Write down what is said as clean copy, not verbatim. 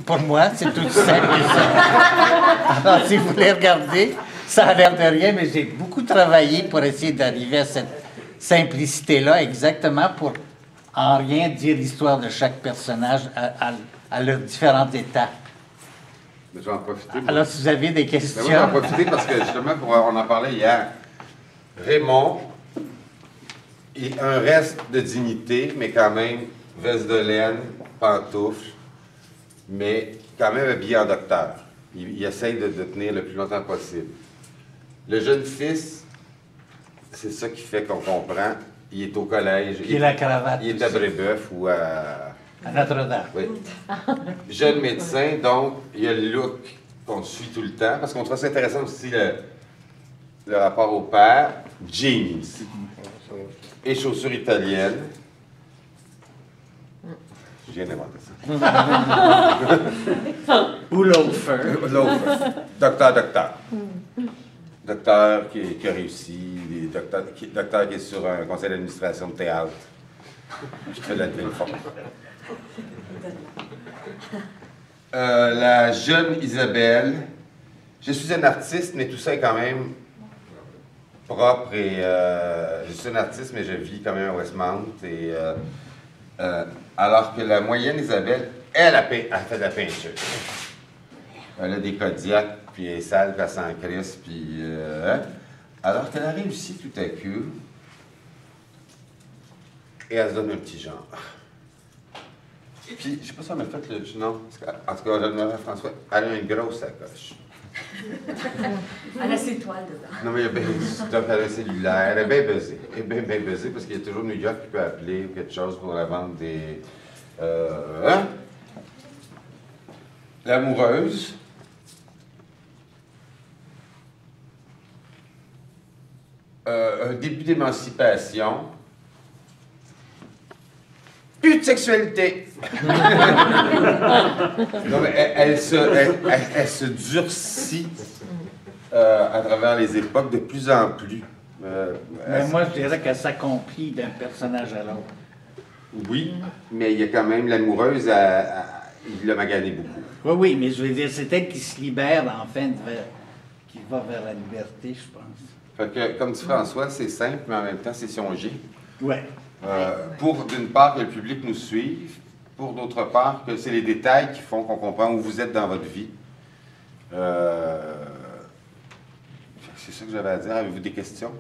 Pour moi, c'est tout simple que ça. Alors, si vous voulez regarder, ça a l'air de rien, mais j'ai beaucoup travaillé pour essayer d'arriver à cette simplicité-là, exactement pour en rien dire l'histoire de chaque personnage à leurs différents états. Mais je vais en profiter. Alors, si vous avez des Mais questions... moi, je vais en profiter parce que, justement, on en parlait hier. Raymond, un reste de dignité, mais quand même, veste de laine, pantoufles, mais quand même habillé en docteur. Il essaye de tenir le plus longtemps possible. Le jeune fils, c'est ça qui fait qu'on comprend. Il est au collège. Puis la cravate. Il est à Brébeuf ou à... À Notre-Dame. Oui. Jeune médecin, donc, il y a le look qu'on suit tout le temps, parce qu'on trouve ça intéressant aussi le rapport au père. Jeans et chaussures italiennes. Je viens d'inventer ça. Ou loafer. L'autre, docteur. Docteur qui a réussi, docteur qui est sur un conseil d'administration de théâtre. Je fais de la téléphone. La jeune Isabelle. Je suis un artiste, mais tout ça est quand même propre et... je suis un artiste, mais je vis quand même à Westmount. Et, alors que la moyenne Isabelle, elle fait de la peinture. Elle a des Kodiaks, puis elle est sale, puis elle s'en crisse, puis... alors qu'elle a réussi tout à coup, et elle se donne un petit genre. Puis, je sais pas si on a fait le... Non, en tout cas, je demande à François, elle a une grosse sacoche. Elle a ses toiles dedans. Non, mais il y a bien du stuff à la cellulaire. Elle est bien buzzée. Elle est bien buzzée parce qu'il y a toujours New York qui peut appeler ou quelque chose pour la vente des... L'amoureuse. Un début d'émancipation. Plus de sexualité. Non, mais elle se durcit à travers les époques de plus en plus. Mais moi, je dirais qu'elle s'accomplit d'un personnage à l'autre. Oui, mais il y a quand même l'amoureuse, il l'a magané beaucoup. Oui, oui, mais je veux dire, c'est elle qui se libère, enfin, qui va vers la liberté, je pense. Fait que, comme dit François, c'est simple, mais en même temps, c'est songé. Oui. Pour, d'une part, que le public nous suive, pour d'autre part, que c'est les détails qui font qu'on comprend où vous êtes dans votre vie. C'est ça que j'avais à dire. Avez-vous des questions?